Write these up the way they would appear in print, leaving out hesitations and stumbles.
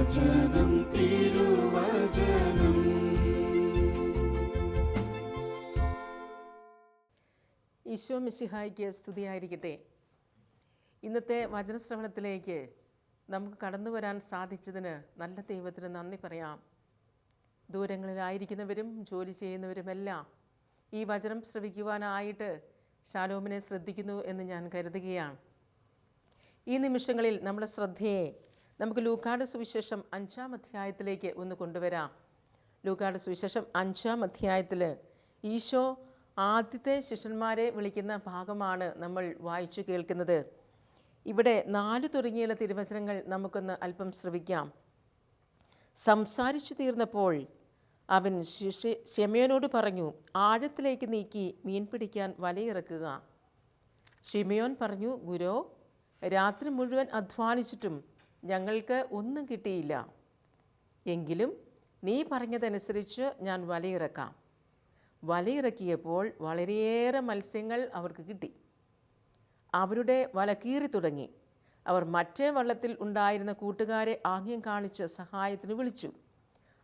തിരുവചനം തിരുവചനം. ഈശോ മിശിഹായ്ക്ക് സ്തുതിയായിരിക്കട്ടെ. ഇന്നത്തെ വചനശ്രവണത്തിലേക്ക് നമുക്ക് കടന്നു വരാൻ സാധിച്ചതിന് നല്ല ദൈവത്തിന് നന്ദി പറയാം. ദൂരങ്ങളിലായിരിക്കുന്നവരും ജോലി ചെയ്യുന്നവരുമെല്ലാം ഈ വചനം ശ്രവിക്കുവാനായിട്ട് ശാലോമിനെ ശ്രദ്ധിക്കുന്നു എന്ന് ഞാൻ കരുതുകയാണ്. ഈ നിമിഷങ്ങളിൽ നമ്മുടെ ശ്രദ്ധയെ നമുക്ക് ലൂക്കായുടെ സുവിശേഷം 5-ാം അധ്യായത്തിലേക്ക് ഒന്ന് കൊണ്ടുവരാം. ലൂക്കായുടെ സുവിശേഷം 5-ാം അധ്യായത്തിൽ ഈശോ ആദ്യത്തെ ശിഷ്യന്മാരെ വിളിക്കുന്ന ഭാഗമാണ് നമ്മൾ വായിച്ചു കേൾക്കുന്നത്. ഇവിടെ 4 തുടങ്ങിയുള്ള തിരുവചനങ്ങൾ നമുക്കൊന്ന് അല്പം ശ്രവിക്കാം. സംസാരിച്ചു തീർന്നപ്പോൾ അവൻ ശിമയോനോട് പറഞ്ഞു, ആഴത്തിലേക്ക് നീക്കി മീൻ പിടിക്കാൻ വലയിറക്കുക. ശിമയോൻ പറഞ്ഞു, ഗുരോ, രാത്രി മുഴുവൻ അധ്വാനിച്ചിട്ടും ഞങ്ങൾക്ക് ഒന്നും കിട്ടിയില്ല. എങ്കിലും നീ പറഞ്ഞതനുസരിച്ച് ഞാൻ വലയിറക്കാം. വലയിറക്കിയപ്പോൾ വളരെയേറെ മത്സ്യങ്ങൾ അവർക്ക് കിട്ടി. അവരുടെ വല കീറി തുടങ്ങി. അവർ മറ്റേ വള്ളത്തിൽ ഉണ്ടായിരുന്ന കൂട്ടുകാരെ ആംഗ്യം കാണിച്ച് സഹായത്തിന് വിളിച്ചു.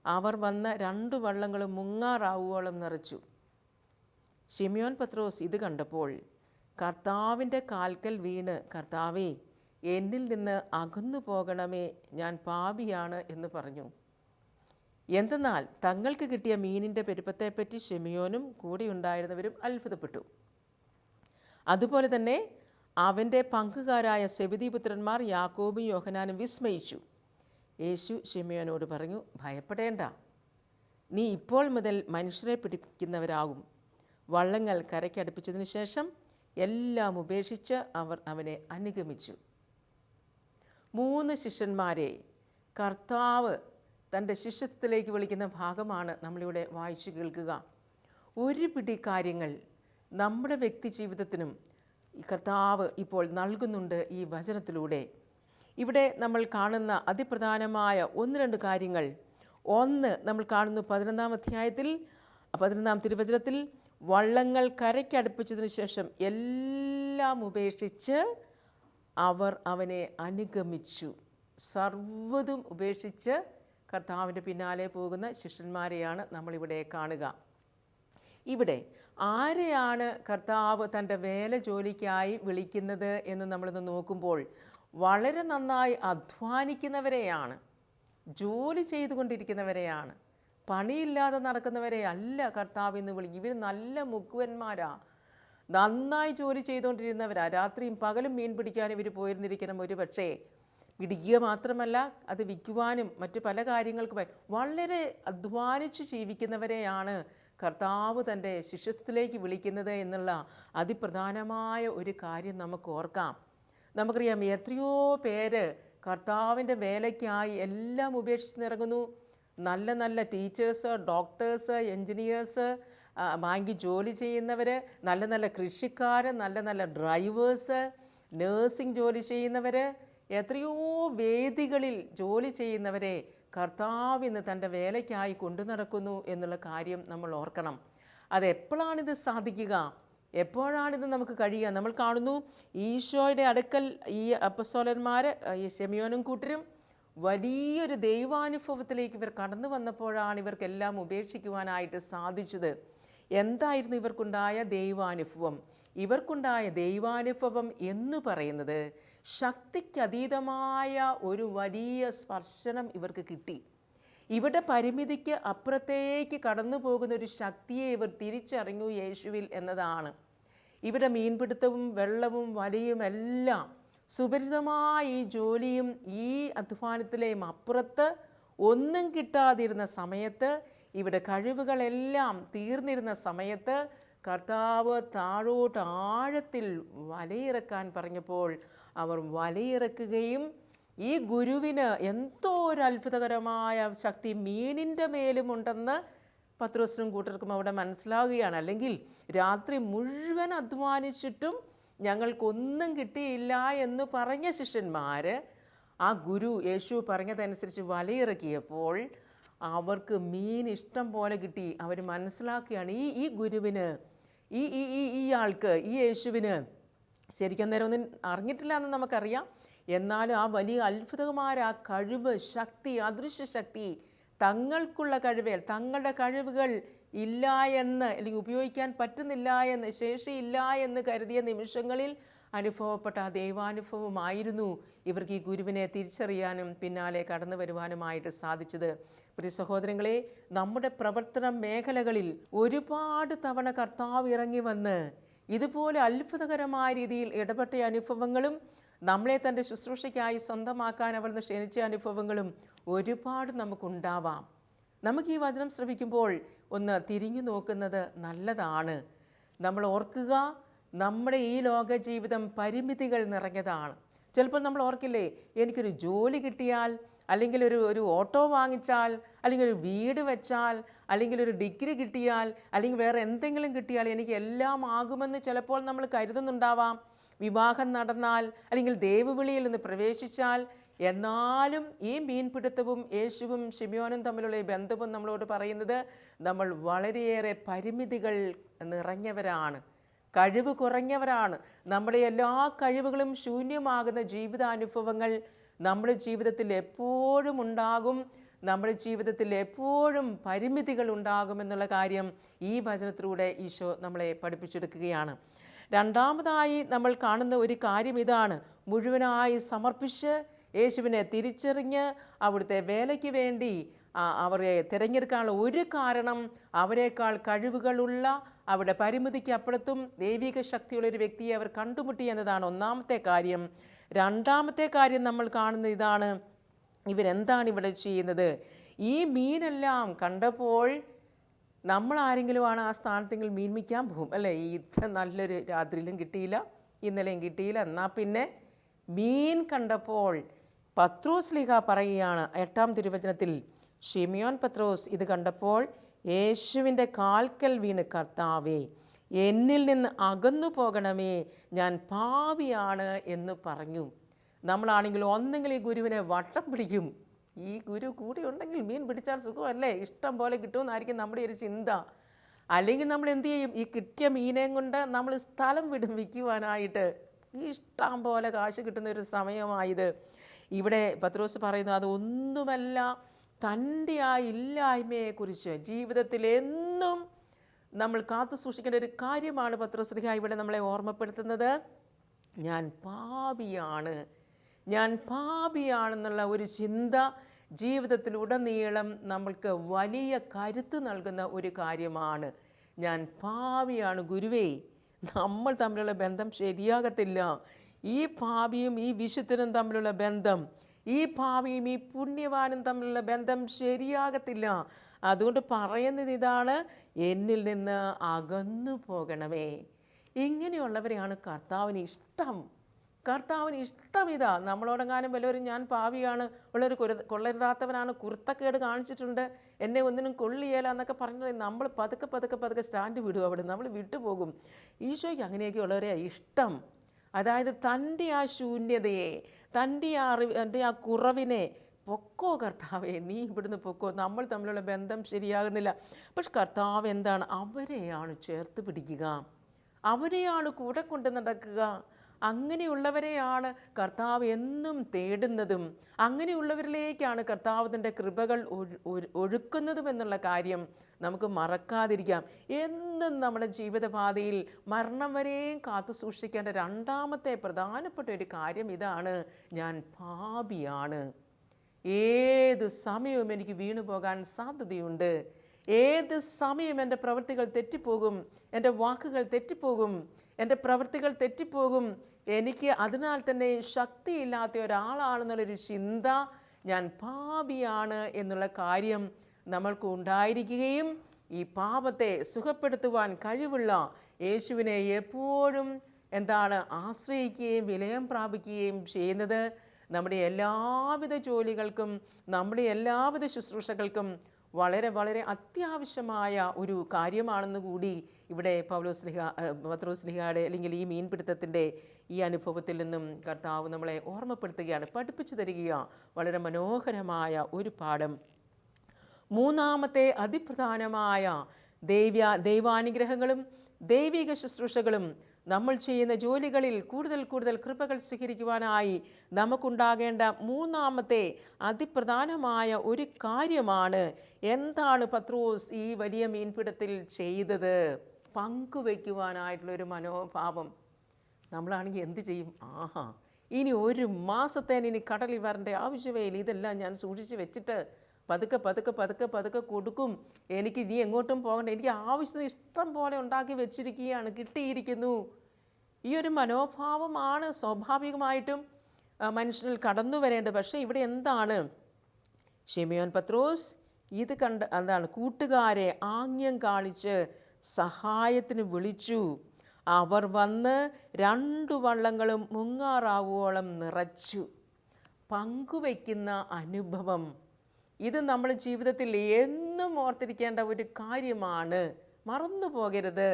അവർ വന്ന് 2 വള്ളങ്ങളും മുങ്ങാറാവുവോളം നിറച്ചു. ശിമയോൻ പത്രോസ് ഇത് കണ്ടപ്പോൾ കർത്താവിൻ്റെ കാൽക്കൽ വീണ്, കർത്താവേ, എന്നിൽ നിന്ന് അകന്നു പോകണമേ, ഞാൻ പാപിയാണ് എന്ന് പറഞ്ഞു. എന്തെന്നാൽ തങ്ങൾക്ക് കിട്ടിയ മീനിൻ്റെ പെരുപ്പത്തെപ്പറ്റി ശിമയോനും കൂടെ ഉണ്ടായിരുന്നവരും അത്ഭുതപ്പെട്ടു. അതുപോലെ തന്നെ അവൻ്റെ പങ്കുകാരായ സെബെദീപുത്രന്മാർ യാക്കോബും യോഹന്നാനും വിസ്മയിച്ചു. യേശു ശിമയോനോട് പറഞ്ഞു, ഭയപ്പെടേണ്ട, നീ ഇപ്പോൾ മുതൽ മനുഷ്യരെ പിടിക്കുന്നവരാകും. വള്ളങ്ങൾ കരയ്ക്കടുപ്പിച്ചതിന് ശേഷം എല്ലാം ഉപേക്ഷിച്ച് അവർ അവനെ അനുഗമിച്ചു. 3 ശിഷ്യന്മാരെ കർത്താവ് തൻ്റെ ശിഷ്യത്വത്തിലേക്ക് വിളിക്കുന്ന ഭാഗമാണ് നമ്മളിവിടെ വായിച്ചു കേൾക്കുക. ഒരു പിടി കാര്യങ്ങൾ നമ്മുടെ വ്യക്തി ജീവിതത്തിനും കർത്താവ് ഇപ്പോൾ നൽകുന്നുണ്ട് ഈ വചനത്തിലൂടെ. ഇവിടെ നമ്മൾ കാണുന്ന അതിപ്രധാനമായ 1-2 കാര്യങ്ങൾ. ഒന്ന്, നമ്മൾ കാണുന്നു 11-ാം അധ്യായത്തിൽ 11-ാം തിരുവചനത്തിൽ വള്ളങ്ങൾ കരയ്ക്കടുപ്പിച്ചതിന് ശേഷം എല്ലാം ഉപേക്ഷിച്ച് അവർ അവനെ അനുഗമിച്ചു. സർവ്വതും ഉപേക്ഷിച്ച് കർത്താവിൻ്റെ പിന്നാലെ പോകുന്ന ശിഷ്യന്മാരെയാണ് നമ്മളിവിടെ കാണുക. ഇവിടെ ആരെയാണ് കർത്താവ് തൻ്റെ വേല ജോലിക്കായി വിളിക്കുന്നത് എന്ന് നമ്മളിന്ന് നോക്കുമ്പോൾ വളരെ നന്നായി അധ്വാനിക്കുന്നവരെയാണ്, ജോലി ചെയ്തുകൊണ്ടിരിക്കുന്നവരെയാണ്, പണിയില്ലാതെ നടക്കുന്നവരെ അല്ല കർത്താവ് എന്ന് വിളിക്കും. ഇവർ നല്ല മുക്കുവന്മാരാ, നന്നായി ജോലി ചെയ്തുകൊണ്ടിരുന്നവരാ. രാത്രിയും പകലും മീൻ പിടിക്കാൻ ഇവർ പോയിരുന്നിരിക്കണം. ഒരു പക്ഷേ പിടിക്കുക മാത്രമല്ല, അത് വിൽക്കുവാനും മറ്റു പല കാര്യങ്ങൾക്കുമായി വളരെ അധ്വാനിച്ച് ജീവിക്കുന്നവരെയാണ് കർത്താവ് തൻ്റെ ശിഷ്യത്വത്തിലേക്ക് വിളിക്കുന്നത് എന്നുള്ള അതിപ്രധാനമായ ഒരു കാര്യം നമുക്ക് ഓർക്കാം. നമുക്കറിയാം, എത്രയോ പേര് കർത്താവിൻ്റെ വേലയ്ക്കായി എല്ലാം ഉപേക്ഷിച്ച് ഇറങ്ങുന്നു. നല്ല നല്ല ടീച്ചേഴ്സ്, ഡോക്ടേഴ്സ്, എൻജിനീയേഴ്സ്, ബാങ്കിൽ ജോലി ചെയ്യുന്നവർ, നല്ല നല്ല കൃഷിക്കാർ, നല്ല നല്ല ഡ്രൈവേഴ്സ്, നേഴ്സിംഗ് ജോലി ചെയ്യുന്നവർ, എത്രയോ വേദികളിൽ ജോലി ചെയ്യുന്നവരെ കർത്താവ് ഇന്ന് തൻ്റെ വേലയ്ക്കായി കൊണ്ടു നടക്കുന്നു എന്നുള്ള കാര്യം നമ്മൾ ഓർക്കണം. അതെപ്പോഴാണിത് സാധിക്കുക? എപ്പോഴാണിത് നമുക്ക് കഴിയുക? നമ്മൾ കാണുന്നു, ഈശോയുടെ അടുക്കൽ ഈ അപ്പസ്തോലന്മാർ, ഈ ശിമയോനും കൂട്ടരും വലിയൊരു ദൈവാനുഭവത്തിലേക്ക് ഇവർ കടന്നു വന്നപ്പോഴാണ് ഇവർക്കെല്ലാം ഉപേക്ഷിക്കുവാനായിട്ട് സാധിച്ചത്. എന്തായിരുന്നു ഇവർക്കുണ്ടായ ദൈവാനുഭവം? ഇവർക്കുണ്ടായ ദൈവാനുഭവം എന്ന് പറയുന്നത് ശക്തിക്കതീതമായ ഒരു വലിയ സ്പർശനം ഇവർക്ക് കിട്ടി. ഇവിടെ പരിമിതിക്ക് അപ്പുറത്തേക്ക് കടന്നു പോകുന്ന ഒരു ശക്തിയെ ഇവർ തിരിച്ചറിഞ്ഞു യേശുവിൽ എന്നതാണ്. ഇവിടെ മീൻപിടുത്തവും വെള്ളവും വലയും എല്ലാം സുപരിചിതമായ ഈ ജോലിയും ഈ അധ്വാനത്തിലെയും അപ്പുറത്ത് ഒന്നും കിട്ടാതിരുന്ന സമയത്ത്, ഇവിടെ കഴിവുകളെല്ലാം തീർന്നിരുന്ന സമയത്ത് കർത്താവ് താഴോട്ട് ആഴത്തിൽ വലയിറക്കാൻ പറഞ്ഞപ്പോൾ അവർ വലയിറക്കുകയും ഈ ഗുരുവിന് എന്തോ ഒരു അത്ഭുതകരമായ ശക്തി മീനിൻ്റെ മേലുമുണ്ടെന്ന് പത്രോസിനും കൂട്ടർക്കും അവിടെ മനസ്സിലാവുകയാണ്. അല്ലെങ്കിൽ രാത്രി മുഴുവൻ അധ്വാനിച്ചിട്ടും ഞങ്ങൾക്കൊന്നും കിട്ടിയില്ല എന്ന് പറഞ്ഞ ശിഷ്യന്മാർ ആ ഗുരു യേശു പറഞ്ഞതനുസരിച്ച് വലയിറക്കിയപ്പോൾ അവർക്ക് മീൻ ഇഷ്ടം പോലെ കിട്ടി. അവർ മനസ്സിലാക്കുകയാണ് ഈ ഗുരുവിന്, ഈ ആൾക്ക്, ഈ യേശുവിന് ശരിക്കും നേരം ഒന്നും അറിഞ്ഞിട്ടില്ല എന്ന് നമുക്കറിയാം. എന്നാലും ആ വലിയ അത്ഭുതകമായ ആ കഴിവ്, ശക്തി, അദൃശ്യ ശക്തി, തങ്ങൾക്കുള്ള കഴിവുകൾ, തങ്ങളുടെ കഴിവുകൾ ഇല്ല എന്ന്, അല്ലെങ്കിൽ ഉപയോഗിക്കാൻ പറ്റുന്നില്ല എന്ന്, ശേഷിയില്ല എന്ന് കരുതിയ നിമിഷങ്ങളിൽ അനുഭവപ്പെട്ട ആ ദൈവാനുഭവമായിരുന്നു ഇവർക്ക് ഈ ഗുരുവിനെ തിരിച്ചറിയാനും പിന്നാലെ കടന്നു വരുവാനുമായിട്ട് സാധിച്ചത്. പ്രിയ സഹോദരങ്ങളെ, നമ്മുടെ പ്രവർത്തന മേഖലകളിൽ ഒരുപാട് തവണ കർത്താവ് ഇറങ്ങി വന്ന് ഇതുപോലെ അത്ഭുതകരമായ രീതിയിൽ ഇടപെട്ട അനുഭവങ്ങളും നമ്മളെ തൻ്റെ ശുശ്രൂഷയ്ക്കായി സ്വന്തമാക്കാൻ അവിടുന്ന് ക്ഷണിച്ച അനുഭവങ്ങളും ഒരുപാട് നമുക്കുണ്ടാവാം. നമുക്ക് ഈ വചനം ശ്രവിക്കുമ്പോൾ ഒന്ന് തിരിഞ്ഞു നോക്കുന്നത് നല്ലതാണ്. നമ്മൾ ഓർക്കുക, നമ്മുടെ ഈ ലോക ജീവിതം പരിമിതികൾ നിറഞ്ഞതാണ്. ചിലപ്പോൾ നമ്മൾ ഓർക്കില്ലേ, എനിക്കൊരു ജോലി കിട്ടിയാൽ, അല്ലെങ്കിൽ ഒരു ഓട്ടോ വാങ്ങിച്ചാൽ, അല്ലെങ്കിൽ ഒരു വീട് വെച്ചാൽ, അല്ലെങ്കിൽ ഒരു ഡിഗ്രി കിട്ടിയാൽ, അല്ലെങ്കിൽ വേറെ എന്തെങ്കിലും കിട്ടിയാൽ എനിക്ക് എല്ലാം ആകുമെന്ന് ചിലപ്പോൾ നമ്മൾ കരുതുന്നുണ്ടാവാം. വിവാഹം നടന്നാൽ, അല്ലെങ്കിൽ ദൈവവിളിയിൽ നിന്ന് പ്രവേശിച്ചാൽ. എന്നാലും ഈ മീൻപിടുത്തവും യേശുവും ശിമയോനും തമ്മിലുള്ള ഈ ബന്ധവും നമ്മളോട് പറയുന്നത് നമ്മൾ വളരെയേറെ പരിമിതികൾ നിറഞ്ഞവരാണ്, കഴിവ് കുറഞ്ഞവരാണ്. നമ്മുടെ എല്ലാ കഴിവുകളും ശൂന്യമാകുന്ന ജീവിതാനുഭവങ്ങൾ നമ്മുടെ ജീവിതത്തിൽ എപ്പോഴും ഉണ്ടാകും. നമ്മുടെ ജീവിതത്തിൽ എപ്പോഴും പരിമിതികൾ ഉണ്ടാകുമെന്നുള്ള കാര്യം ഈ വചനത്തിലൂടെ ഈശോ നമ്മളെ പഠിപ്പിച്ചെടുക്കുകയാണ്. രണ്ടാമതായി നമ്മൾ കാണുന്ന ഒരു കാര്യം ഇതാണ്: മുഴുവനായി സമർപ്പിച്ച് യേശുവിനെ തിരിച്ചറിഞ്ഞ് അവിടുത്തെ വേലയ്ക്ക് വേണ്ടി അവരെ തിരഞ്ഞെടുക്കാനുള്ള ഒരു കാരണം അവരെക്കാൾ കഴിവുകളുള്ള, അവരുടെ പരിമിതിക്ക് അപ്പുറത്തും ദൈവിക ശക്തിയുള്ള ഒരു വ്യക്തിയെ അവർ കണ്ടുമുട്ടി എന്നതാണ് ഒന്നാമത്തെ കാര്യം. രണ്ടാമത്തെ കാര്യം നമ്മൾ കാണുന്ന ഇതാണ്: ഇവരെന്താണ് ഇവിടെ ചെയ്യുന്നത്? ഈ മീനെല്ലാം കണ്ടപ്പോൾ നമ്മൾ ആരെങ്കിലുമാണ് ആ സ്ഥാനത്തെങ്കിൽ മീൻ മിക്കാൻ പോകും അല്ലേ? ഇത്ര നല്ലൊരു രാത്രിയിലും കിട്ടിയില്ല, ഇന്നലെയും കിട്ടിയില്ല, എന്നാൽ പിന്നെ മീൻ കണ്ടപ്പോൾ പത്രോസ് ലീഹ പറയുകയാണ് 8-ാം തിരുവചനത്തിൽ, ശിമയോൻ പത്രോസ് ഇത് കണ്ടപ്പോൾ യേശുവിൻ്റെ കാൽക്കൽ വീണ്, കർത്താവേ, എന്നിൽ നിന്ന് അകന്നു പോകണമേ, ഞാൻ പാപിയാണ് എന്ന് പറഞ്ഞു. നമ്മളാണെങ്കിൽ ഒന്നെങ്കിൽ ഈ ഗുരുവിനെ വട്ടം പിടിക്കും. ഈ ഗുരു കൂടെ ഉണ്ടെങ്കിൽ മീൻ പിടിച്ചാൽ സുഖമല്ലേ, ഇഷ്ടം പോലെ കിട്ടുമെന്നായിരിക്കും നമ്മുടെ ഒരു ചിന്ത. അല്ലെങ്കിൽ നമ്മൾ എന്തു ചെയ്യും? ഈ കിട്ടിയ മീനേയും കൊണ്ട് നമ്മൾ സ്ഥലം വിടും വിൽക്കുവാനായിട്ട്. ഇഷ്ടം പോലെ കാശ് കിട്ടുന്ന ഒരു സമയമായത്. ഇവിടെ പത്രോസ് പറയുന്നു, അതൊന്നുമല്ല, തൻ്റെ ആ ഇല്ലായ്മയെക്കുറിച്ച് ജീവിതത്തിൽ എന്നും നമ്മൾ കാത്തു സൂക്ഷിക്കേണ്ട ഒരു കാര്യമാണ് പത്രോസ് ശ്ലീഹ ഇവിടെ നമ്മളെ ഓർമ്മപ്പെടുത്തുന്നത്. ഞാൻ പാപിയാണ്, ഞാൻ പാപിയാണെന്നുള്ള ഒരു ചിന്ത ജീവിതത്തിലുടനീളം നമ്മൾക്ക് വലിയ കരുത്ത് നൽകുന്ന ഒരു കാര്യമാണ്. ഞാൻ പാപിയാണ് ഗുരുവേ, നമ്മൾ തമ്മിലുള്ള ബന്ധം ശരിയാകത്തില്ല. ഈ പാപിയും ഈ വിശുദ്ധനും തമ്മിലുള്ള ബന്ധം, ഈ പാപിയും ഈ പുണ്യവാനും തമ്മിലുള്ള ബന്ധം ശരിയാകത്തില്ല. അതുകൊണ്ട് പറയുന്നത് ഇതാണ്: എന്നിൽ നിന്ന് അകന്നു പോകണമേ. ഇങ്ങനെയുള്ളവരെയാണ് കർത്താവിന് ഇഷ്ടം. കർത്താവിന് ഇഷ്ടം ഇതാ. നമ്മളോടെങ്ങാനും വല്ലവരും ഞാൻ പാവിയാണ്, ഉള്ളൊരു കൊള്ളരുതാത്തവനാണ്, കുർത്തക്കേട് കാണിച്ചിട്ടുണ്ട്, എന്നെ ഒന്നിനും കൊള്ളിയേല എന്നൊക്കെ പറഞ്ഞാൽ നമ്മൾ പതുക്കെ സ്റ്റാൻഡ് വിടും, അവിടെ നമ്മൾ വിട്ടുപോകും. ഈശോയ്ക്ക് അങ്ങനെയൊക്കെ ഉള്ളവരെ ഇഷ്ടം. അതായത് തൻ്റെ ആ ശൂന്യതയെ, തൻ്റെ ആ കുറവിനെ, പൊക്കോ കർത്താവേ, നീ ഇവിടുന്ന് പൊക്കോ, നമ്മൾ തമ്മിലുള്ള ബന്ധം ശരിയാകുന്നില്ല. പക്ഷെ കർത്താവ് എന്താണ്? അവരെയാണ് ചേർത്ത് പിടിക്കുക, അവരെയാണ് കൂടെ കൊണ്ട് നടക്കുക. അങ്ങനെയുള്ളവരെയാണ് കർത്താവ് എന്നും തേടുന്നതും അങ്ങനെയുള്ളവരിലേക്കാണ് കർത്താവ് തൻ്റെ കൃപകൾ ഒഴുക്കുന്നതും എന്നുള്ള കാര്യം നമുക്ക് മറക്കാതിരിക്കാം. എന്നും നമ്മുടെ ജീവിതപാതയിൽ മരണം വരെയും കാത്തു സൂക്ഷിക്കേണ്ട രണ്ടാമത്തെ പ്രധാനപ്പെട്ട ഒരു കാര്യം ഇതാണ്: ഞാൻ പാപിയാണ്. ഏത് സമയവും എനിക്ക് വീണു പോകാൻ സാധ്യതയുണ്ട്. ഏത് സമയം എൻ്റെ പ്രവൃത്തികൾ തെറ്റിപ്പോകും, എൻ്റെ വാക്കുകൾ തെറ്റിപ്പോകും, എൻ്റെ പ്രവൃത്തികൾ തെറ്റിപ്പോകും. എനിക്ക് അതിനാൽ തന്നെ ശക്തിയില്ലാത്ത ഒരാളാണെന്നുള്ളൊരു ചിന്ത, ഞാൻ പാപിയാണ് എന്നുള്ള കാര്യം നമ്മൾക്ക് ഉണ്ടായിരിക്കുകയും ഈ പാപത്തെ സുഖപ്പെടുത്തുവാൻ കഴിവുള്ള യേശുവിനെ എപ്പോഴും ആശ്രയിക്കുകയും വിലയം പ്രാപിക്കുകയും ചെയ്യുന്നത് നമ്മുടെ എല്ലാവിധ ജോലികൾക്കും നമ്മുടെ എല്ലാവിധ ശുശ്രൂഷകൾക്കും വളരെ വളരെ അത്യാവശ്യമായ ഒരു കാര്യമാണെന്ന് കൂടി ഇവിടെ പത്രോസ് ശ്ലീഹയുടെ അല്ലെങ്കിൽ ഈ മീൻപിടുത്തത്തിൻ്റെ ഈ അനുഭവത്തിൽ നിന്നും കർത്താവ് നമ്മളെ ഓർമ്മപ്പെടുത്തുകയാണ്, പഠിപ്പിച്ചു തരിക. വളരെ മനോഹരമായ ഒരു പാഠം. മൂന്നാമത്തെ അതിപ്രധാനമായ ദൈവാനുഗ്രഹങ്ങളും ദൈവിക ശുശ്രൂഷകളും നമ്മൾ ചെയ്യുന്ന ജോലികളിൽ കൂടുതൽ കൂടുതൽ കൃപകൾ സ്വീകരിക്കുവാനായി നമുക്കുണ്ടാകേണ്ട മൂന്നാമത്തെ അതിപ്രധാനമായ ഒരു കാര്യമാണ് എന്താണ് പത്രോസ് ഈ വലിയ മീൻപിടുത്തത്തിൽ ചെയ്തത്? പങ്കുവയ്ക്കുവാനായിട്ടുള്ളൊരു മനോഭാവം. നമ്മളാണെങ്കിൽ എന്ത് ചെയ്യും? ഇനി 1 മാസത്തേന് ഇനി കടലിൽ വരേണ്ട ആവശ്യമേ ഇല്ല, ഇതെല്ലാം ഞാൻ സൂക്ഷിച്ച് വെച്ചിട്ട് പതുക്കെ പതുക്കെ പതുക്കെ പതുക്കെ കൊടുക്കും, എനിക്ക് ഇനി എങ്ങോട്ടും പോകണ്ട, എനിക്ക് ആവശ്യത്തിന് ഇഷ്ടം പോലെ ഉണ്ടാക്കി വെച്ചിരിക്കുകയാണ്, കിട്ടിയിരിക്കുന്നു. ഈ ഒരു മനോഭാവമാണ് സ്വാഭാവികമായിട്ടും മനുഷ്യനിൽ കടന്നു വരേണ്ടത്. പക്ഷേ ഇവിടെ എന്താണ്? ശിമയോൻ പത്രോസ് ഇത് കണ്ട് എന്താണ്? കൂട്ടുകാരെ ആംഗ്യം കാണിച്ച് സഹായത്തിന് വിളിച്ചു. അവർ വന്ന് 2 വള്ളങ്ങളും മുങ്ങാറാവുവോളം നിറച്ചു. പങ്കുവയ്ക്കുന്ന അനുഭവം, ഇത് നമ്മുടെ ജീവിതത്തിൽ എന്നും ഓർത്തിരിക്കേണ്ട ഒരു കാര്യമാണ്. മറന്നു പോകരുത്.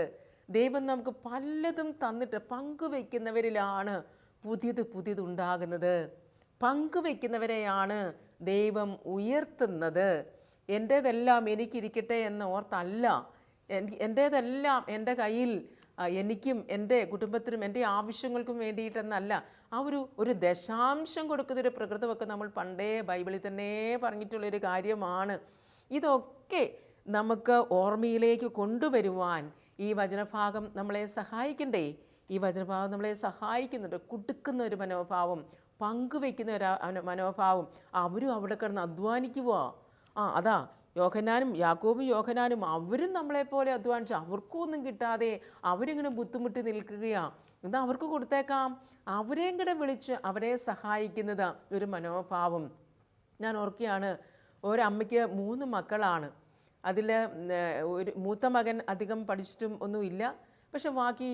ദൈവം നമുക്ക് പലതും തന്നിട്ട് പങ്കുവയ്ക്കുന്നവരിലാണ് പുതിയത് ഉണ്ടാകുന്നത്. പങ്കുവയ്ക്കുന്നവരെയാണ് ദൈവം ഉയർത്തുന്നത്. എൻ്റേതെല്ലാം എനിക്കിരിക്കട്ടെ എന്ന് ഓർത്തല്ല, എൻ്റേതെല്ലാം എൻ്റെ കയ്യിൽ എനിക്കും എൻ്റെ കുടുംബത്തിനും എൻ്റെ ആവശ്യങ്ങൾക്കും വേണ്ടിയിട്ടെന്നല്ല. ഒരു ദശാംശം കൊടുക്കുന്നൊരു പ്രകൃതമൊക്കെ നമ്മൾ പണ്ടേ ബൈബിളിൽ തന്നെ പറഞ്ഞിട്ടുള്ളൊരു കാര്യമാണ്. ഇതൊക്കെ നമുക്ക് ഓർമ്മയിലേക്ക് കൊണ്ടുവരുവാൻ ഈ വചനഭാഗം നമ്മളെ സഹായിക്കണ്ടേ? ഈ വചനഭാഗം നമ്മളെ സഹായിക്കുന്നുണ്ട്. കൊടുക്കുന്ന ഒരു മനോഭാവം, പങ്കുവയ്ക്കുന്ന ഒരു മനോഭാവം. അവരും അവിടെ കിടന്ന് അധ്വാനിക്കുക. അതാ യാക്കോബും യോഹന്നാനും അവരും നമ്മളെപ്പോലെ അധ്വാനിച്ച് അവർക്കും ഒന്നും കിട്ടാതെ അവരിങ്ങനെ ബുദ്ധിമുട്ടി നിൽക്കുകയാണ്. എന്താ അവർക്ക് കൊടുത്തേക്കാം? അവരെയും കൂടെ വിളിച്ച് അവരെ സഹായിക്കുന്നത് ഒരു മനോഭാവം. ഞാൻ ഓർക്കുകയാണ്, ഒരമ്മയ്ക്ക് 3 മക്കളാണ്. അതിൽ ഒരു മൂത്ത മകൻ അധികം പഠിച്ചിട്ടും ഒന്നുമില്ല. പക്ഷെ ബാക്കി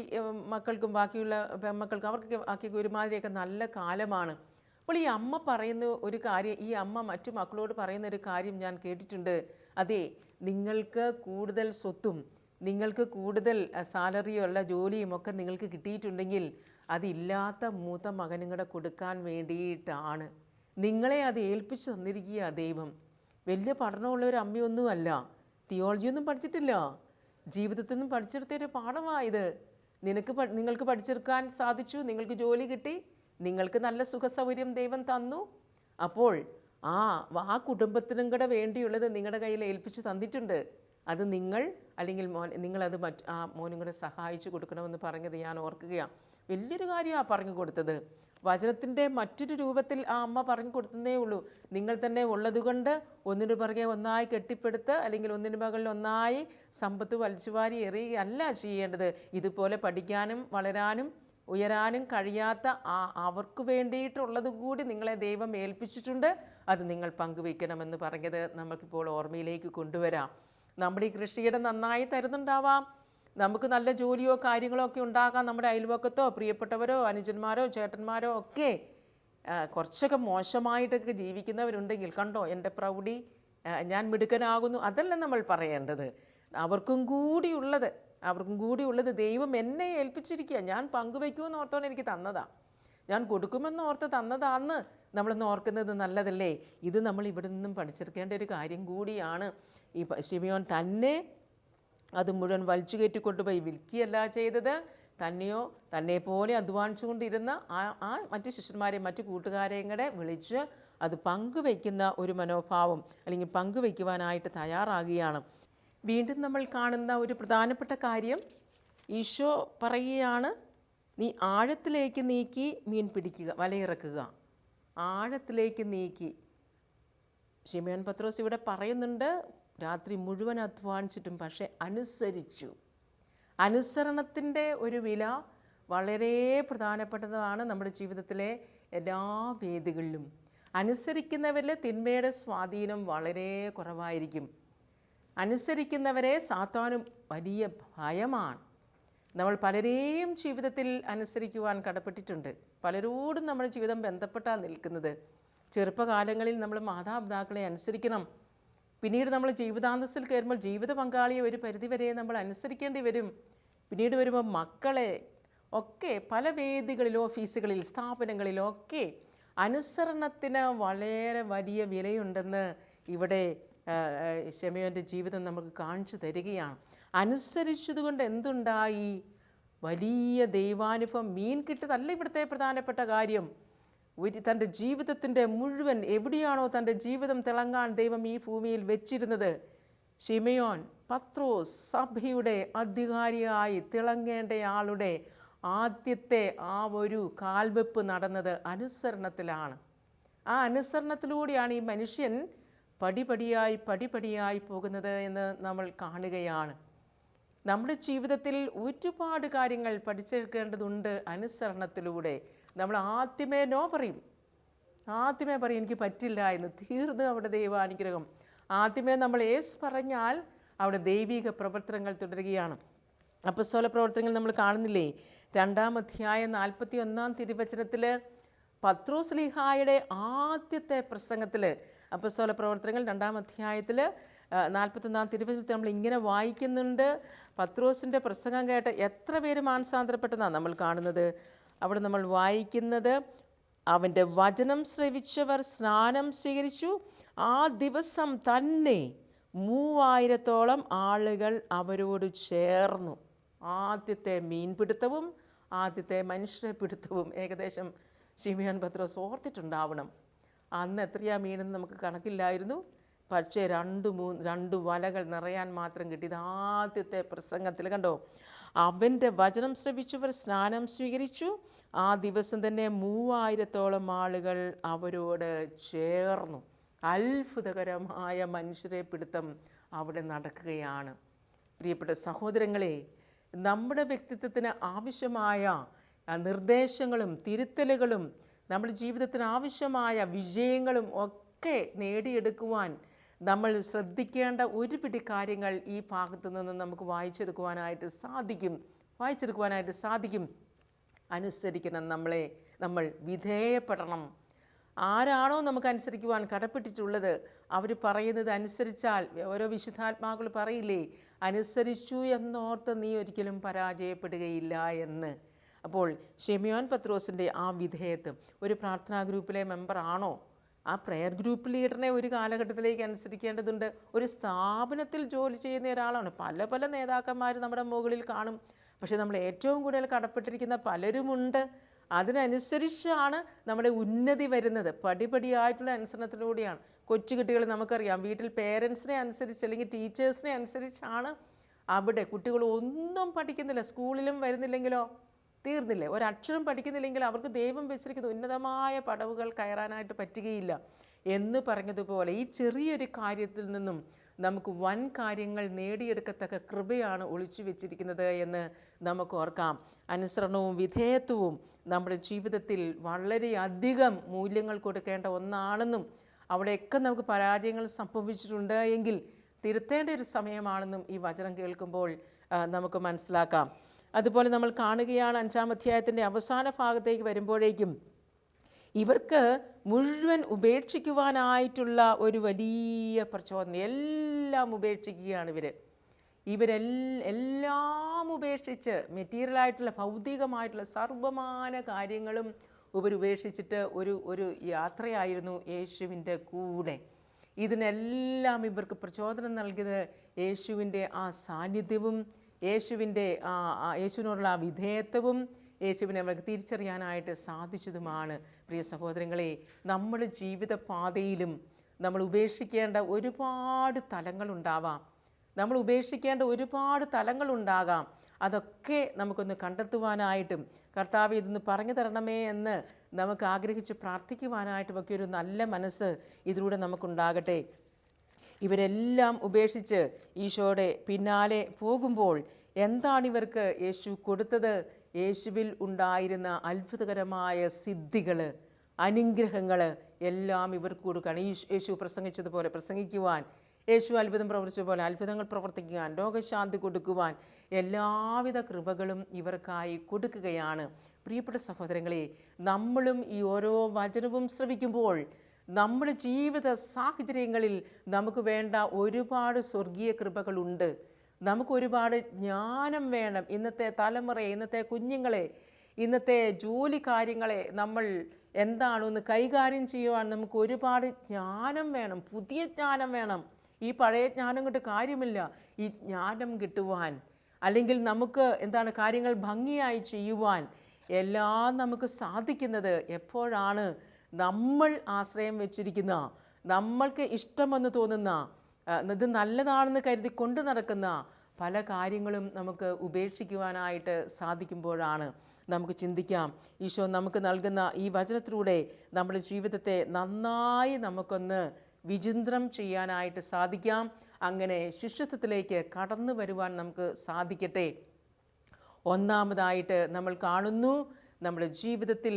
മക്കൾക്കും ബാക്കിയുള്ള പെൺമക്കൾക്കും അവർക്കൊക്കെ ഒരുമാതിരിയൊക്കെ നല്ല കാലമാണ്. അപ്പോൾ ഈ അമ്മ പറയുന്ന ഒരു കാര്യം, ഈ അമ്മ മറ്റു മക്കളോട് പറയുന്ന ഒരു കാര്യം ഞാൻ കേട്ടിട്ടുണ്ട്. അതെ, നിങ്ങൾക്ക് കൂടുതൽ സ്വത്തും നിങ്ങൾക്ക് കൂടുതൽ സാലറിയുള്ള ജോലിയും ഒക്കെ നിങ്ങൾക്ക് കിട്ടിയിട്ടുണ്ടെങ്കിൽ അതില്ലാത്ത മൂത്ത മകനും കൂടെ കൊടുക്കാൻ വേണ്ടിയിട്ടാണ്. നിങ്ങളെ അത് ഏൽപ്പിച്ച് തന്നിരിക്കുക ദൈവം. വലിയ പഠനമുള്ള ഒരു അമ്മയൊന്നുമല്ല, തിയോളജിയൊന്നും പഠിച്ചിട്ടില്ല, ജീവിതത്തിൽ നിന്നും പഠിച്ചെടുത്തൊരു പാഠമായത്. നിങ്ങൾക്ക് പഠിച്ചെടുക്കാൻ സാധിച്ചു, നിങ്ങൾക്ക് ജോലി കിട്ടി, നിങ്ങൾക്ക് നല്ല സുഖസൗകര്യം ദൈവം തന്നു. അപ്പോൾ ആ കുടുംബത്തിനും കൂടെ വേണ്ടിയുള്ളത് നിങ്ങളുടെ കയ്യിൽ ഏൽപ്പിച്ച് തന്നിട്ടുണ്ട്. അത് അല്ലെങ്കിൽ നിങ്ങളത് ആ മോനും കൂടെ സഹായിച്ചു കൊടുക്കണമെന്ന് പറഞ്ഞത് ഞാൻ ഓർക്കുകയാണ്. വലിയൊരു കാര്യമാണ് പറഞ്ഞു കൊടുത്തത്. വചനത്തിൻ്റെ മറ്റൊരു രൂപത്തിൽ ആ അമ്മ പറഞ്ഞു കൊടുത്തതേ ഉള്ളൂ. നിങ്ങൾ തന്നെ ഉള്ളതുകൊണ്ട് ഒന്നിനു പുറകെ ഒന്നായി കെട്ടിപ്പടുത്ത് അല്ലെങ്കിൽ ഒന്നിനു മകളിൽ ഒന്നായി സമ്പത്ത് വലിച്ചുവാരി എറിയുകയല്ല ചെയ്യേണ്ടത്. ഇതുപോലെ പഠിക്കാനും വളരാനും ഉയരാനും കഴിയാത്ത അവർക്ക് വേണ്ടിയിട്ടുള്ളത് കൂടി നിങ്ങളെ ദൈവം ഏൽപ്പിച്ചിട്ടുണ്ട്, അത് നിങ്ങൾ പങ്കുവയ്ക്കണമെന്ന് പറഞ്ഞത് നമുക്കിപ്പോൾ ഓർമ്മയിലേക്ക് കൊണ്ടുവരാം. നമ്മുടെ ഈ കൃഷിയിടം നന്നായി തരുന്നുണ്ടാവാം, നമുക്ക് നല്ല ജോലിയോ കാര്യങ്ങളോ ഒക്കെ ഉണ്ടാകാം. നമ്മുടെ അയൽവക്കത്തോ പ്രിയപ്പെട്ടവരോ അനുജന്മാരോ ചേട്ടന്മാരോ ഒക്കെ കുറച്ചൊക്കെ മോശമായിട്ടൊക്കെ ജീവിക്കുന്നവരുണ്ടെങ്കിൽ, കണ്ടോ എൻ്റെ പ്രൗഢി, ഞാൻ മിടുക്കനാകുന്നു, അതല്ല നമ്മൾ പറയേണ്ടത്. അവർക്കും കൂടിയുള്ളത് ദൈവം എന്നെ ഏൽപ്പിച്ചിരിക്കുക. ഞാൻ പങ്കുവയ്ക്കുമെന്ന് ഓർത്തോണ്ട് എനിക്ക് തന്നതാണ്, ഞാൻ കൊടുക്കുമെന്ന് ഓർത്ത് തന്നതാന്ന് നമ്മളൊന്ന് ഓർക്കുന്നത് നല്ലതല്ലേ? ഇത് നമ്മൾ ഇവിടെ നിന്നും പഠിച്ചെടുക്കേണ്ട ഒരു കാര്യം കൂടിയാണ്. ഈ ശിമയോൻ തന്നെ അത് മുഴുവൻ വലിച്ചു കയറ്റിക്കൊണ്ടുപോയി വിൽക്കുകയല്ല ചെയ്തത്. തന്നെ പോലെ അധ്വാനിച്ചുകൊണ്ടിരുന്ന ആ മറ്റ് ശിഷ്യന്മാരെയും മറ്റു കൂട്ടുകാരെയും കൂടെ വിളിച്ച് അത് പങ്കുവയ്ക്കുന്ന ഒരു മനോഭാവം അല്ലെങ്കിൽ പങ്കുവയ്ക്കുവാനായിട്ട് തയ്യാറാകുകയാണ്. വീണ്ടും നമ്മൾ കാണുന്ന ഒരു പ്രധാനപ്പെട്ട കാര്യം, ഈശോ പറയുകയാണ്, നീ ആഴത്തിലേക്ക് നീക്കി മീൻ പിടിക്കുക, വലയിറക്കുക. ആഴത്തിലേക്ക് നീക്കി. ശിമയോൻ പത്രോസ് ഇവിടെ പറയുന്നുണ്ട്, രാത്രി മുഴുവൻ അധ്വാനിച്ചിട്ടും പക്ഷേ അനുസരിച്ചു. അനുസരണത്തിൻ്റെ ഒരു വില വളരെ പ്രധാനപ്പെട്ടതാണ് നമ്മുടെ ജീവിതത്തിലെ എല്ലാ വേദികളിലും. അനുസരിക്കുന്നവരിൽ തിന്മയുടെ സ്വാധീനം വളരെ കുറവായിരിക്കും. അനുസരിക്കുന്നവരെ സാത്താനും വലിയ ഭയമാണ്. നമ്മൾ പലരെയും ജീവിതത്തിൽ അനുസരിക്കുവാൻ കടപ്പെട്ടിട്ടുണ്ട്. പലരോടും നമ്മുടെ ജീവിതം ബന്ധപ്പെട്ടാണ് നിൽക്കുന്നത്. ചെറുപ്പകാലങ്ങളിൽ നമ്മൾ മാതാപിതാക്കളെ അനുസരിക്കണം. പിന്നീട് നമ്മൾ ജീവിതാന്തസ്സിൽ കയറുമ്പോൾ ജീവിത പങ്കാളിയെ ഒരു പരിധിവരെ നമ്മൾ അനുസരിക്കേണ്ടി വരും. പിന്നീട് വരുമ്പോൾ മക്കളെ ഒക്കെ പല വേദികളിലോ ഓഫീസുകളിൽ സ്ഥാപനങ്ങളിലോ ഒക്കെ അനുസരണത്തിന് വളരെ വലിയ വിലയുണ്ടെന്ന് ഇവിടെ ശിമയോൻ്റെ ജീവിതം നമുക്ക് കാണിച്ചു തരികയാണ്. അനുസരിച്ചതുകൊണ്ട് എന്തുണ്ടായി? വലിയ ദൈവാനുഭവം. മീൻ കിട്ടതല്ല ഇവിടുത്തെ പ്രധാനപ്പെട്ട കാര്യം. തൻ്റെ ജീവിതത്തിൻ്റെ മുഴുവൻ എവിടെയാണോ തൻ്റെ ജീവിതം തിളങ്ങാൻ ദൈവം ഈ ഭൂമിയിൽ വെച്ചിരുന്നത്, ശിമയോൻ പത്രോസ് സഭയുടെ അധികാരിയായി തിളങ്ങേണ്ടയാളുടെ ആദ്യത്തെ ആ ഒരു കാൽവെപ്പ് നടന്നത് അനുസരണത്തിലാണ്. ആ അനുസരണത്തിലൂടെയാണ് ഈ മനുഷ്യൻ പടിപടിയായി പോകുന്നത് എന്ന് നമ്മൾ കാണുകയാണ്. നമ്മുടെ ജീവിതത്തിൽ ഒരുപാട് കാര്യങ്ങൾ പഠിച്ചെടുക്കേണ്ടതുണ്ട് അനുസരണത്തിലൂടെ. നമ്മൾ ആദ്യമേ നോ പറയും, എനിക്ക് പറ്റില്ല എന്ന്. തീർന്നു അവിടെ ദൈവാനുഗ്രഹം. ആദ്യമേ നമ്മൾ യേസ് പറഞ്ഞാൽ അവിടെ ദൈവിക പ്രവർത്തനങ്ങൾ തുടരുകയാണ്. അപ്പസ്തോല പ്രവർത്തനങ്ങൾ നമ്മൾ കാണുന്നില്ലേ? 2-ാം അധ്യായം 41-ാം തിരുവചനത്തിൽ പത്രോസ് ലീഹായുടെ ആദ്യത്തെ പ്രസംഗത്തിൽ, അപ്പസ്തോല പ്രവർത്തനങ്ങൾ 2-ാം അധ്യായത്തിൽ 41-ാം തിരുവചനത്തിൽ നമ്മൾ ഇങ്ങനെ വായിക്കുന്നുണ്ട്. പത്രോസിൻ്റെ പ്രസംഗം കേട്ട് എത്ര പേര് മാനസാന്തരപ്പെട്ടെന്നാണ് നമ്മൾ കാണുന്നത്. അവിടെ നമ്മൾ വായിക്കുന്നത്, അവൻ്റെ വചനം ശ്രവിച്ചവർ സ്നാനം സ്വീകരിച്ചു. ആ ദിവസം തന്നെ 3000-ഓളം ആളുകൾ അവരോട് ചേർന്നു. ആദ്യത്തെ മീൻപിടുത്തവും ആദ്യത്തെ മനുഷ്യരെ പിടുത്തവും ഏകദേശം ശിമയോൻ പത്രോസ് ഓർത്തിട്ടുണ്ടാവണം. അന്ന് എത്രയാ മീനെന്ന് നമുക്ക് കണക്കില്ലായിരുന്നു. പക്ഷേ 2 വലകൾ നിറയാൻ മാത്രം കിട്ടിയത് ആദ്യത്തെ പ്രസംഗത്തിൽ. കണ്ടോ? അവൻ്റെ വചനം ശ്രവിച്ചവർ സ്നാനം സ്വീകരിച്ചു. ആ ദിവസം തന്നെ 3000-ഓളം ആളുകൾ അവരോട് ചേർന്നു. അത്ഭുതകരമായ മനുഷ്യരെ പിടുത്തം അവിടെ നടക്കുകയാണ്. പ്രിയപ്പെട്ട സഹോദരങ്ങളെ, നമ്മുടെ വ്യക്തിത്വത്തിന് ആവശ്യമായ നിർദ്ദേശങ്ങളും തിരുത്തലുകളും നമ്മുടെ ജീവിതത്തിന് ആവശ്യമായ വിജയങ്ങളും ഒക്കെ നേടിയെടുക്കുവാൻ നമ്മൾ ശ്രദ്ധിക്കേണ്ട ഒരു പിടി കാര്യങ്ങൾ ഈ ഭാഗത്തു നിന്ന് നമുക്ക് വായിച്ചെടുക്കുവാനായിട്ട് സാധിക്കും. അനുസരിക്കണം. നമ്മൾ വിധേയപ്പെടണം. ആരാണോ നമുക്ക് അനുസരിക്കുവാൻ കടപ്പെട്ടിട്ടുള്ളത് അവർ പറയുന്നത് അനുസരിച്ചാൽ, ഓരോ വിശുദ്ധാത്മാക്കൾ പറയില്ലേ, അനുസരിച്ചു എന്നോർത്ത് നീ ഒരിക്കലും പരാജയപ്പെടുകയില്ല എന്ന്. അപ്പോൾ ശിമയോൻ പത്രോസിൻ്റെ ആ വിധേയത്വം, ഒരു പ്രാർത്ഥനാ ഗ്രൂപ്പിലെ മെമ്പറാണോ, ആ പ്രെയർ ഗ്രൂപ്പ് ലീഡറിനെ ഒരു കാലഘട്ടത്തിലേക്ക് അനുസരിക്കേണ്ടതുണ്ട്. ഒരു സ്ഥാപനത്തിൽ ജോലി ചെയ്യുന്ന ഒരാളാണ്. പല നേതാക്കന്മാർ നമ്മുടെ മുകളിൽ കാണും. പക്ഷേ നമ്മൾ ഏറ്റവും കൂടുതൽ കടപ്പെട്ടിരിക്കുന്ന പലരുമുണ്ട്. അതിനനുസരിച്ചാണ് നമ്മുടെ ഉന്നതി വരുന്നത്. പടിപടിയായിട്ടുള്ള അനുസരണത്തിലൂടെയാണ്. കൊച്ചുകുട്ടികൾ നമുക്കറിയാം, വീട്ടിൽ പേരൻസിനെ അനുസരിച്ച് അല്ലെങ്കിൽ ടീച്ചേഴ്സിനെ അനുസരിച്ചാണ് അവിടെ കുട്ടികൾ ഒന്നും പഠിക്കുന്നില്ല, സ്കൂളിലും വരുന്നില്ലെങ്കിലോ തീർന്നില്ലേ. ഒരക്ഷരം പഠിക്കുന്നില്ലെങ്കിൽ അവർക്ക് ദൈവം വെച്ചിരിക്കുന്ന ഉന്നതമായ പടവുകൾ കയറാനായിട്ട് പറ്റുകയില്ല എന്ന് പറഞ്ഞതുപോലെ ഈ ചെറിയൊരു കാര്യത്തിൽ നിന്നും നമുക്ക് വൻ കാര്യങ്ങൾ നേടിയെടുക്കത്തക്ക കൃപയാണ് ഒളിച്ചു വെച്ചിരിക്കുന്നത് എന്ന് നമുക്ക് ഓർക്കാം. അനുസരണവും വിധേയത്വവും നമ്മുടെ ജീവിതത്തിൽ വളരെയധികം മൂല്യങ്ങൾ കൊടുക്കേണ്ട ഒന്നാണെന്നും അവിടെയൊക്കെ നമുക്ക് പരാജയങ്ങൾ സംഭവിച്ചിട്ടുണ്ട് എങ്കിൽ തിരുത്തേണ്ട ഒരു സമയമാണെന്നും ഈ വചനം കേൾക്കുമ്പോൾ നമുക്ക് മനസ്സിലാക്കാം. അതുപോലെ നമ്മൾ കാണുകയാണ് 5-ാം അധ്യായത്തിൻ്റെ അവസാന ഭാഗത്തേക്ക് വരുമ്പോഴേക്കും ഇവർക്ക് മുഴുവൻ ഉപേക്ഷിക്കുവാനായിട്ടുള്ള ഒരു വലിയ പ്രചോദനം. എല്ലാം ഉപേക്ഷിക്കുകയാണ് ഇവരെല്ലാം ഉപേക്ഷിച്ച് മെറ്റീരിയലായിട്ടുള്ള ഭൗതികമായിട്ടുള്ള സർവമാന കാര്യങ്ങളും ഉപേക്ഷിച്ചിട്ട് ഒരു യാത്രയായിരുന്നു യേശുവിൻ്റെ കൂടെ. ഇതിനെല്ലാം ഇവർക്ക് പ്രചോദനം നൽകിയത് യേശുവിൻ്റെ ആ സാന്നിധ്യവും യേശുവിനോടുള്ള ആ വിധേയത്വവും യേശുവിനെ അവർക്ക് തിരിച്ചറിയാനായിട്ട് സാധിച്ചതുമാണ്. പ്രിയ സഹോദരങ്ങളെ, നമ്മുടെ ജീവിത പാതയിലും നമ്മൾ ഉപേക്ഷിക്കേണ്ട ഒരുപാട് തലങ്ങളുണ്ടാകാം. അതൊക്കെ നമുക്കൊന്ന് കണ്ടെത്തുവാനായിട്ടും കർത്താവേ ഇതൊന്ന് പറഞ്ഞു തരണമേ എന്ന് നമുക്ക് ആഗ്രഹിച്ച് പ്രാർത്ഥിക്കുവാനായിട്ടുമൊക്കെ ഒരു നല്ല മനസ്സ് ഇതിലൂടെ നമുക്കുണ്ടാകട്ടെ. ഇവരെല്ലാം ഉപേക്ഷിച്ച് ഈശോയുടെ പിന്നാലെ പോകുമ്പോൾ എന്താണ് ഇവർക്ക് യേശു കൊടുത്തത്? യേശുവിൽ ഉണ്ടായിരുന്ന അത്ഭുതകരമായ സിദ്ധികൾ, അനുഗ്രഹങ്ങൾ എല്ലാം ഇവർക്ക് കൊടുക്കുകയാണ്. യേശു പ്രസംഗിച്ചതുപോലെ പ്രസംഗിക്കുവാൻ, യേശു അത്ഭുതം പ്രവർത്തിച്ചതുപോലെ അത്ഭുതങ്ങൾ പ്രവർത്തിക്കുവാൻ, രോഗശാന്തി കൊടുക്കുവാൻ എല്ലാവിധ കൃപകളും ഇവർക്കായി കൊടുക്കുകയാണ്. പ്രിയപ്പെട്ട സഹോദരങ്ങളെ, നമ്മളും ഈ ഓരോ വചനവും ശ്രവിക്കുമ്പോൾ നമ്മുടെ ജീവിത സാഹചര്യങ്ങളിൽ നമുക്ക് വേണ്ട ഒരുപാട് സ്വർഗീയ കൃപകളുണ്ട്. നമുക്കൊരുപാട് ജ്ഞാനം വേണം. ഇന്നത്തെ തലമുറയെ, ഇന്നത്തെ കുഞ്ഞുങ്ങളെ, ഇന്നത്തെ ജോലി കാര്യങ്ങളെ നമ്മൾ എന്താണെന്ന് കൈകാര്യം ചെയ്യുവാൻ നമുക്ക് ഒരുപാട് ജ്ഞാനം വേണം, പുതിയ ജ്ഞാനം വേണം. ഈ പഴയ ജ്ഞാനം കൊണ്ട് കാര്യമില്ല. ഈ ജ്ഞാനം കിട്ടുവാൻ, അല്ലെങ്കിൽ നമുക്ക് കാര്യങ്ങൾ ഭംഗിയായി ചെയ്യുവാൻ എല്ലാം നമുക്ക് സാധിക്കുന്നത് എപ്പോഴാണ്? നമ്മൾ ആശ്രയം വെച്ചിരിക്കുന്ന, നമ്മൾക്ക് ഇഷ്ടമെന്ന് തോന്നുന്ന, ഇത് നല്ലതാണെന്ന് കരുതി കൊണ്ടു നടക്കുന്ന പല കാര്യങ്ങളും നമുക്ക് ഉപേക്ഷിക്കുവാനായിട്ട് സാധിക്കുമ്പോഴാണ്. നമുക്ക് ചിന്തിക്കാം, ഈശോ നമുക്ക് നൽകുന്ന ഈ വചനത്തിലൂടെ നമ്മുടെ ജീവിതത്തെ നന്നായി നമുക്കൊന്ന് വിചിന്തനം ചെയ്യാനായിട്ട് സാധിക്കാം. അങ്ങനെ ശിഷ്യത്വത്തിലേക്ക് കടന്നു വരുവാൻ നമുക്ക് സാധിക്കട്ടെ. ഒന്നാമതായിട്ട് നമ്മൾ കാണുന്നു, നമ്മുടെ ജീവിതത്തിൽ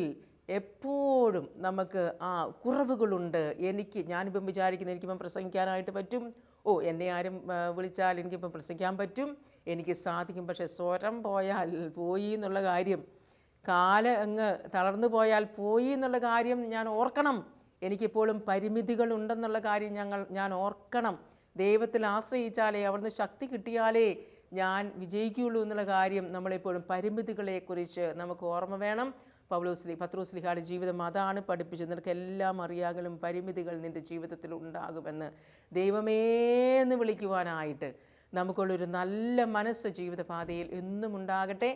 എപ്പോഴും നമുക്ക് കുറവുകളുണ്ട്. ഞാനിപ്പം വിചാരിക്കുന്നു എനിക്കിപ്പം പ്രസംഗിക്കാനായിട്ട് പറ്റും, എന്നെ ആരും വിളിച്ചാൽ എനിക്കിപ്പം പ്രസംഗിക്കാൻ പറ്റും, എനിക്ക് സാധിക്കും. പക്ഷേ സ്വരം പോയാൽ പോയി എന്നുള്ള കാര്യം, അങ്ങ് തളർന്നു പോയാൽ പോയി എന്നുള്ള കാര്യം ഞാൻ ഓർക്കണം. എനിക്കെപ്പോഴും പരിമിതികളുണ്ടെന്നുള്ള കാര്യം ഞാൻ ഓർക്കണം. ദൈവത്തിൽ ആശ്രയിച്ചാലേ, അവിടുന്ന് ശക്തി കിട്ടിയാലേ ഞാൻ വിജയിക്കുകയുള്ളൂ എന്നുള്ള കാര്യം നമ്മളെപ്പോഴും പരിമിതികളെക്കുറിച്ച് നമുക്ക് ഓർമ്മ വേണം. പത്രോസ്ലിഹായുടെ ജീവിതം അതാണ് പഠിപ്പിച്ചത്. നിനക്കെല്ലാം അറിയാമെങ്കിലും പരിമിതികൾ നിൻ്റെ ജീവിതത്തിൽ ഉണ്ടാകുമെന്ന്. ദൈവമേ എന്ന് വിളിക്കുവാനായിട്ട് നമുക്കുള്ളൊരു നല്ല മനസ്സ് ജീവിതപാതയിൽ എന്നും ഉണ്ടാകട്ടെ.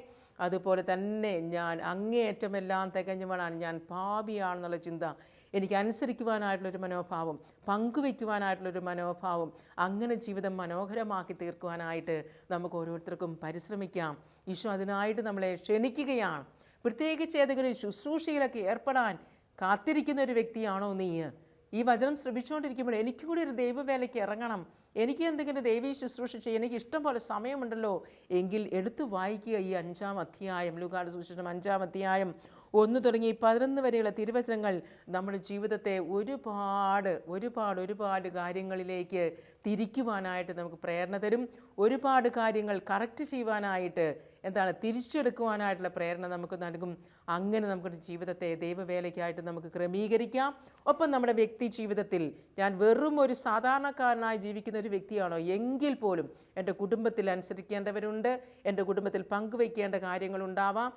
അതുപോലെ തന്നെ ഞാൻ അങ്ങേയറ്റമെല്ലാം തികഞ്ഞവനാണ്, ഞാൻ പാപിയാണെന്നുള്ള ചിന്ത, എനിക്ക് അനുസരിക്കുവാനായിട്ടുള്ളൊരു മനോഭാവം, പങ്കുവയ്ക്കുവാനായിട്ടുള്ളൊരു മനോഭാവം, അങ്ങനെ ജീവിതം മനോഹരമാക്കി തീർക്കുവാനായിട്ട് നമുക്ക് ഓരോരുത്തർക്കും പരിശ്രമിക്കാം. ഈശോ അതിനായിട്ട് നമ്മളെ ക്ഷണിക്കുകയാണ്. പ്രത്യേകിച്ച് ഏതെങ്കിലും ശുശ്രൂഷയിലൊക്കെ ഏർപ്പെടാൻ കാത്തിരിക്കുന്ന ഒരു വ്യക്തിയാണോ നീ? ഈ വചനം ശ്രമിച്ചുകൊണ്ടിരിക്കുമ്പോൾ എനിക്ക് കൂടി ഒരു ദൈവവേലയ്ക്ക് ഇറങ്ങണം, എനിക്ക് എന്തെങ്കിലും ദൈവീ ശുശ്രൂഷ ചെയ്യാൻ എനിക്ക് ഇഷ്ടം പോലെ സമയമുണ്ടല്ലോ എങ്കിൽ എടുത്തു വായിക്കുക ഈ 5-ാം അധ്യായം, ലൂക്കായുടെ സുവിശേഷം 5-ാം അധ്യായം 1 തുടങ്ങി 11 വരെയുള്ള തിരുവചനങ്ങൾ നമ്മുടെ ജീവിതത്തെ ഒരുപാട് കാര്യങ്ങളിലേക്ക് തിരിക്കുവാനായിട്ട് നമുക്ക് പ്രേരണ തരും. ഒരുപാട് കാര്യങ്ങൾ കറക്റ്റ് ചെയ്യുവാനായിട്ട്, തിരിച്ചെടുക്കുവാനായിട്ടുള്ള പ്രേരണ നമുക്ക് നൽകും. അങ്ങനെ നമ്മുടെ ജീവിതത്തെ ദൈവവേലയ്ക്കായിട്ട് നമുക്ക് ക്രമീകരിക്കാം. ഒപ്പം നമ്മുടെ വ്യക്തി ജീവിതത്തിൽ ഞാൻ വെറും ഒരു സാധാരണക്കാരനായി ജീവിക്കുന്ന ഒരു വ്യക്തിയാണോ എങ്കിൽ പോലും എൻ്റെ കുടുംബത്തിൽ അനുസരിക്കേണ്ടവരുണ്ട്, എൻ്റെ കുടുംബത്തിൽ പങ്കുവയ്ക്കേണ്ട കാര്യങ്ങളുണ്ടാവാം.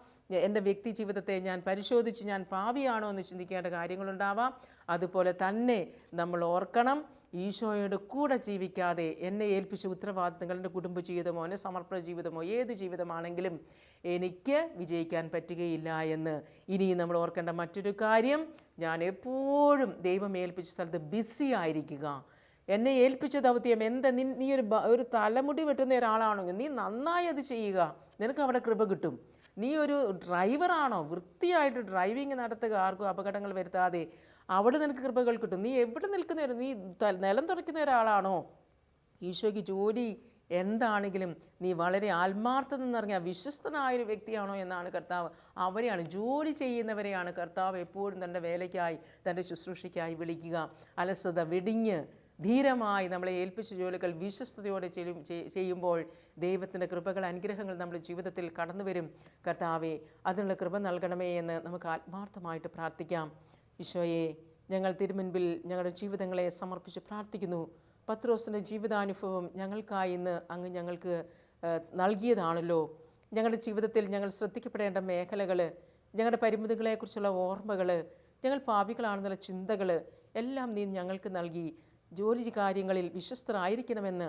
എൻ്റെ വ്യക്തി ജീവിതത്തെ ഞാൻ പരിശോധിച്ച് ഞാൻ പാപിയാണോ എന്ന് ചിന്തിക്കേണ്ട കാര്യങ്ങളുണ്ടാവാം. അതുപോലെ തന്നെ നമ്മൾ ഓർക്കണം, ഈശോയോട് കൂടെ ജീവിക്കാതെ എന്നെ ഏൽപ്പിച്ച ഉത്തരവാദിത്തങ്ങൾ, എൻ്റെ കുടുംബജീവിതമോ എൻ്റെ സമർപ്പണ ജീവിതമോ ഏത് ജീവിതമാണെങ്കിലും എനിക്ക് വിജയിക്കാൻ പറ്റുകയില്ല എന്ന്. ഇനി നമ്മൾ ഓർക്കേണ്ട മറ്റൊരു കാര്യം, ഞാൻ എപ്പോഴും ദൈവം ഏൽപ്പിച്ച സ്ഥലത്ത് ബിസി ആയിരിക്കുക. എന്നെ ഏൽപ്പിച്ച ദൗത്യം നീ ഒരു തലമുടി വെട്ടുന്ന ഒരാളാണെങ്കിൽ നീ നന്നായി അത് ചെയ്യുക, നിനക്ക് അവിടെ കൃപ കിട്ടും. നീ ഒരു ഡ്രൈവറാണോ, വൃത്തിയായിട്ട് ഡ്രൈവിങ് നടത്തുക, ആർക്കും അപകടങ്ങൾ വരുത്താതെ, അവിടെ നിനക്ക് കൃപകൾ കിട്ടും. നീ എവിടെ നിൽക്കുന്ന, നീ നിലം തുറയ്ക്കുന്ന ഒരാളാണോ, ഈശോയ്ക്ക് ജോലി എന്താണെങ്കിലും നീ വളരെ ആത്മാർത്ഥത നിറഞ്ഞ വിശ്വസ്തനായൊരു വ്യക്തിയാണോ എന്നാണ് കർത്താവ്, അവരെയാണ്, ജോലി ചെയ്യുന്നവരെയാണ് കർത്താവ് എപ്പോഴും തൻ്റെ വേലയ്ക്കായി, തൻ്റെ ശുശ്രൂഷയ്ക്കായി വിളിക്കുക. അലസത വെടിഞ്ഞ് ധീരമായി നമ്മളെ ഏൽപ്പിച്ച ജോലികൾ വിശ്വസ്തയോടെ ചെയ്യുമ്പോൾ ദൈവത്തിൻ്റെ കൃപകൾ, അനുഗ്രഹങ്ങൾ നമ്മുടെ ജീവിതത്തിൽ കടന്നു വരും. കർത്താവെ, അതിനുള്ള കൃപ നൽകണമേ എന്ന് നമുക്ക് ആത്മാർത്ഥമായിട്ട് പ്രാർത്ഥിക്കാം. ഈശോയെ, ഞങ്ങൾ തിരുമുൻപിൽ ഞങ്ങളുടെ ജീവിതങ്ങളെ സമർപ്പിച്ച് പ്രാർത്ഥിക്കുന്നു. പത്രോസിൻ്റെ ജീവിതാനുഭവം ഞങ്ങൾക്കായി ഇന്ന് അങ്ങ് ഞങ്ങൾക്ക് നൽകിയതാണല്ലോ. ഞങ്ങളുടെ ജീവിതത്തിൽ ഞങ്ങൾ ശ്രദ്ധിക്കപ്പെടേണ്ട മേഖലകൾ, ഞങ്ങളുടെ പരിമിതികളെക്കുറിച്ചുള്ള ഓർമ്മകൾ, ഞങ്ങൾ പാപികളാണെന്നുള്ള ചിന്തകൾ എല്ലാം നീ ഞങ്ങൾക്ക് നൽകി. ജോലി കാര്യങ്ങളിൽ വിശ്വസ്തരായിരിക്കണമെന്ന്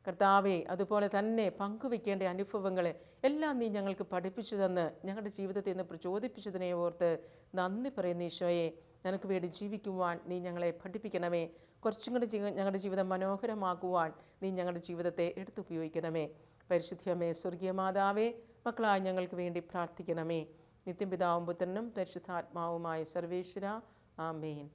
കർത്താവെ, അതുപോലെ തന്നെ പങ്കുവയ്ക്കേണ്ട അനുഭവങ്ങൾ എല്ലാം നീ ഞങ്ങൾക്ക് പഠിപ്പിച്ചു തന്ന് ഞങ്ങളുടെ ജീവിതത്തെ ഇന്ന് പ്രചോദിപ്പിച്ചതിനെ ഓർത്ത് നന്ദി പറയുന്നു. ഈശോയെ, നിനക്ക് വേണ്ടി ജീവിക്കുവാൻ നീ ഞങ്ങളെ പഠിപ്പിക്കണമേ. കുറച്ചും കൂടി ഞങ്ങളുടെ ജീവിതം മനോഹരമാക്കുവാൻ നീ ഞങ്ങളുടെ ജീവിതത്തെ എടുത്തുപയോഗിക്കണമേ. പരിശുദ്ധമേ, സ്വർഗീയ മാതാവേ, മക്കളായ ഞങ്ങൾക്ക് വേണ്ടി പ്രാർത്ഥിക്കണമേ. നിത്യപിതാവും പുത്രനും പരിശുദ്ധാത്മാവുമായ സർവേശ്വര, ആമേൻ.